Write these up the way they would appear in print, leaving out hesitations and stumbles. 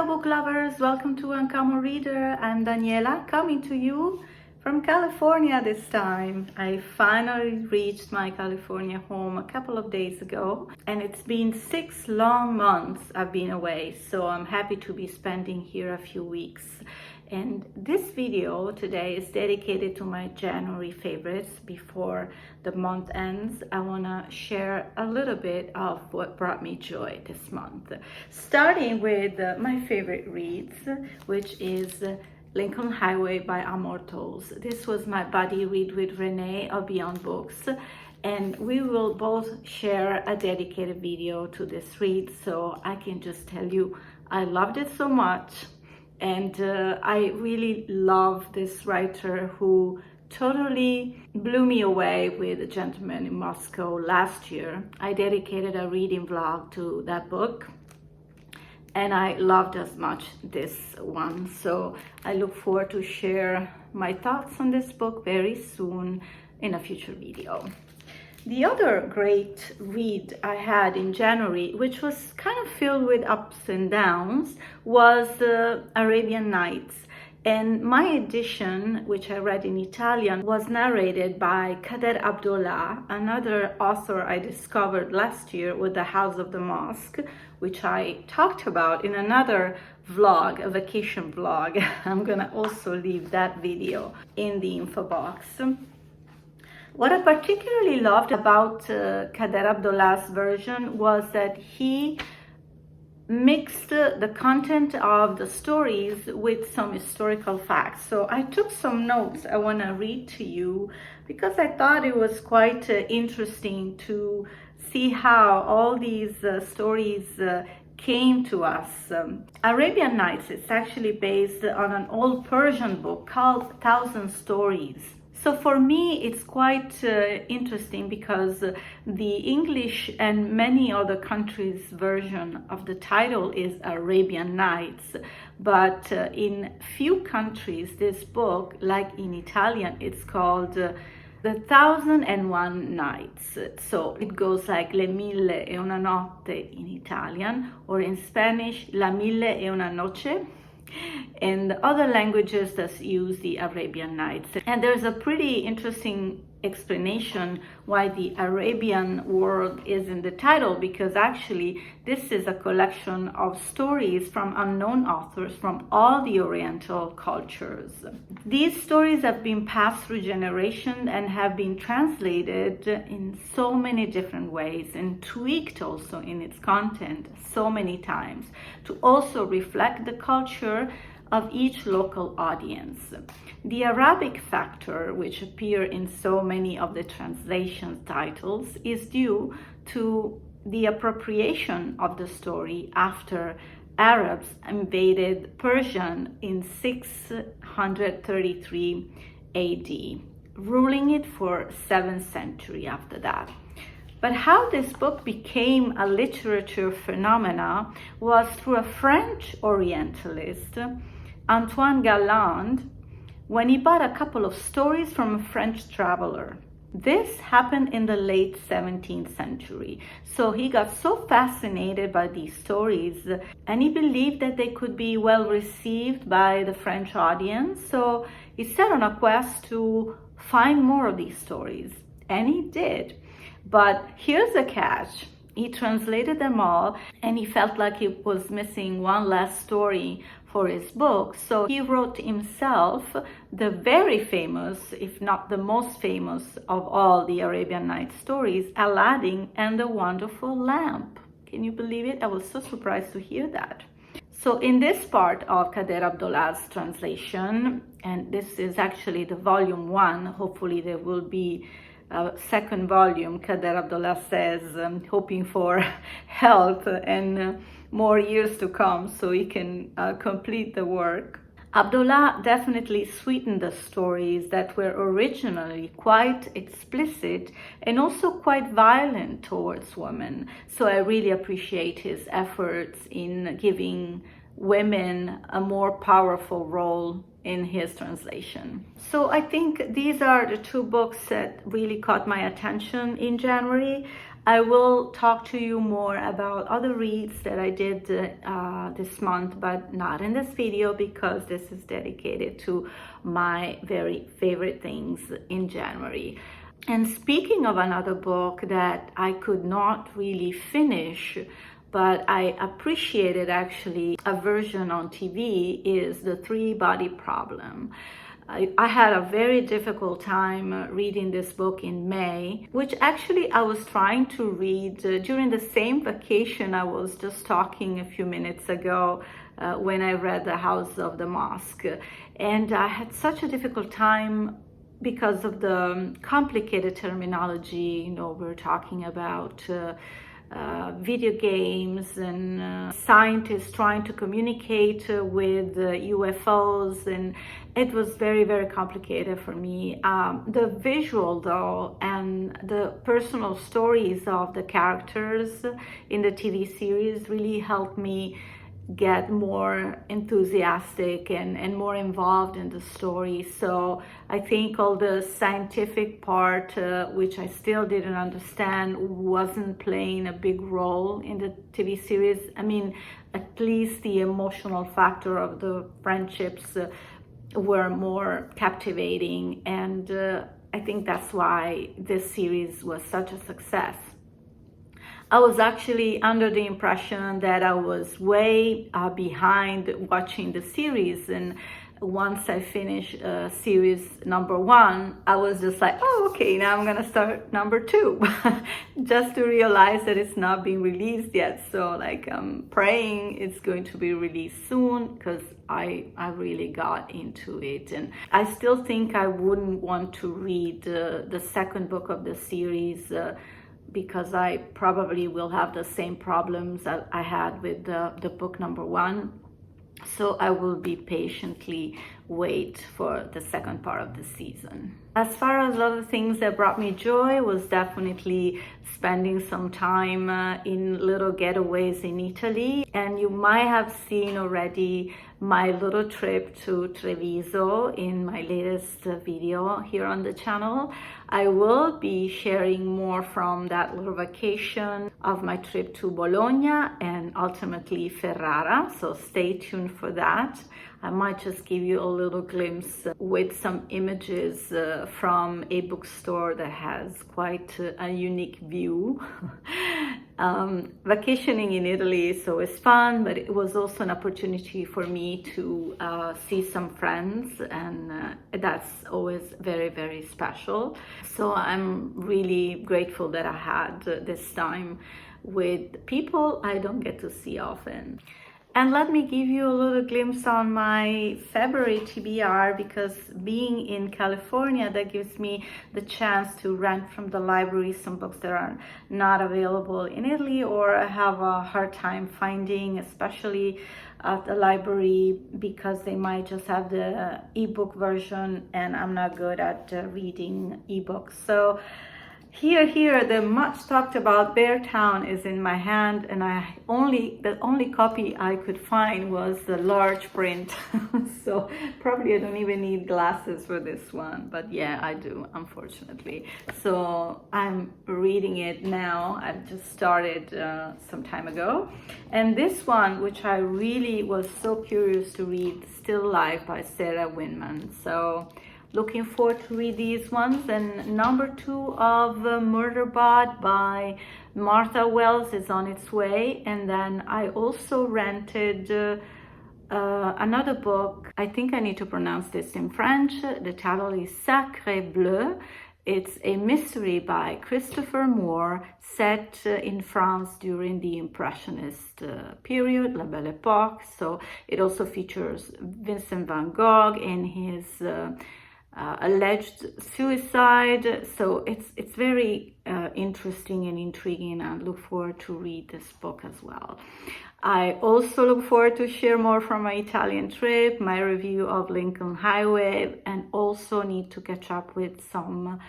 Hello book lovers, welcome to Uncommon Reader. I'm Daniela, coming to you from California this time. I finally reached my California home a couple of days ago, and it's been 6 long months I've been away, so I'm happy to be spending here a few weeks. And this video today is dedicated to my January favorites. Before the month ends, I want to share a little bit of what brought me joy this month. Starting with my favorite reads, which is Lincoln Highway by Amor Towles. This was my buddy read with Renee of Beyond Books, and we will both share a dedicated video to this read, so I can just tell you I loved it so much. And I really love this writer who totally blew me away with A Gentleman in Moscow last year. I dedicated a reading vlog to that book, and I loved as much this one. So I look forward to share my thoughts on this book very soon in a future video. The other great read I had in January, which was kind of filled with ups and downs, was Arabian Nights. And my edition, which I read in Italian, was narrated by Kader Abdollah, another author I discovered last year with The House of the Mosque, which I talked about in another vlog, a vacation vlog. I'm gonna also leave that video in the info box. What I particularly loved about Kader Abdollah's version was that he mixed the content of the stories with some historical facts. So I took some notes I want to read to you because I thought it was quite interesting to see how all these stories came to us. Arabian Nights is actually based on an old Persian book called 1,000 Stories. So for me, it's quite interesting because the English and many other countries' version of the title is Arabian Nights. But in few countries, this book, like in Italian, it's called The 1,001 Nights. So it goes like Le Mille e una Notte in Italian, or in Spanish, La Mille e una Noche. In other languages that use the Arabian Nights. And there's a pretty interesting explanation why the Arabian word is in the title, because actually this is a collection of stories from unknown authors from all the Oriental cultures. These stories have been passed through generations and have been translated in so many different ways and tweaked also in its content so many times to also reflect the culture of each local audience. The Arabic factor, which appear in so many of the translation titles, is due to the appropriation of the story after Arabs invaded Persia in 633 AD, ruling it for 7th century after that. But how this book became a literature phenomena was through a French Orientalist, Antoine Galland, when he bought a couple of stories from a French traveler. This happened in the late 17th century. So he got so fascinated by these stories, and he believed that they could be well received by the French audience. So he set on a quest to find more of these stories, and he did. But here's the catch. He translated them all, and he felt like he was missing one last story for his book. So he wrote himself the very famous, if not the most famous of all the Arabian Nights stories, Aladdin and the Wonderful Lamp. Can you believe it? I was so surprised to hear that. So in this part of Kader Abdollah's translation, and this is actually the volume 1, hopefully there will be a second volume. Kader Abdollah says, hoping for health and more years to come so he can complete the work. Abdollah definitely sweetened the stories that were originally quite explicit and also quite violent towards women. So I really appreciate his efforts in giving women a more powerful role in his translation. So I think these are the two books that really caught my attention in January. I will talk to you more about other reads that I did this month, but not in this video because this is dedicated to my very favorite things in January. And speaking of another book that I could not really finish, but I appreciated actually a version on TV, is The Three-Body Problem. I had a very difficult time reading this book in May, which actually I was trying to read during the same vacation I was just talking a few minutes ago when I read The House of the Mosque. And I had such a difficult time because of the complicated terminology. You know, we're talking about video games and scientists trying to communicate with UFOs, and it was very, very complicated for me. The visual though and the personal stories of the characters in the TV series really helped me get more enthusiastic and more involved in the story. So I think all the scientific part, which I still didn't understand, wasn't playing a big role in the TV series. I mean, at least the emotional factor of the friendships were more captivating, and I think that's why this series was such a success. I was actually under the impression that I was way behind watching the series, and once I finished series number 1, I was just like, oh, okay, now I'm gonna start number 2, just to realize that it's not being released yet. So like I'm praying it's going to be released soon, because I really got into it. And I still think I wouldn't want to read the second book of the series, because I probably will have the same problems that I had with the book number 1. So I will be patiently wait for the second part of the season. As far as other things that brought me joy, was definitely spending some time in little getaways in Italy. And you might have seen already my little trip to Treviso in my latest video here on the channel. I will be sharing more from that little vacation of my trip to Bologna and ultimately Ferrara, so stay tuned for that. I might just give you a little glimpse with some images from a bookstore that has quite a unique view. Vacationing in Italy is always fun, but it was also an opportunity for me to see some friends, and that's always very, very special. So I'm really grateful that I had this time with people I don't get to see often. And let me give you a little glimpse on my February TBR, because being in California, that gives me the chance to rent from the library some books that are not available in Italy or I have a hard time finding, especially at the library, because they might just have the ebook version and I'm not good at reading ebooks. So here, the much talked about Bear Town is in my hand, and the only copy I could find was the large print. So probably I don't even need glasses for this one, but yeah, I do, unfortunately. So I'm reading it now. I've just started some time ago. And this one, which I really was so curious to read, Still Life by Sarah Winman. So looking forward to read these ones. And number 2 of Murderbot by Martha Wells is on its way. And then I also rented another book. I think I need to pronounce this in French. The title is Sacré Bleu. It's a mystery by Christopher Moore, set in France during the Impressionist period, La Belle Époque. So it also features Vincent van Gogh in his alleged suicide. So it's very interesting and intriguing, and I look forward to read this book as well. I also look forward to share more from my Italian trip, my review of Lincoln Highway, and also need to catch up with some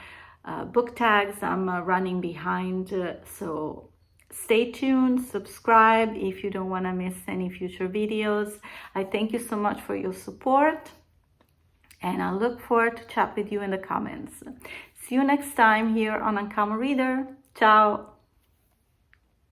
book tags I'm running behind. So stay tuned, subscribe if you don't want to miss any future videos. I thank you so much for your support, and I look forward to chat with you in the comments. See you next time here on Uncommon Reader. Ciao!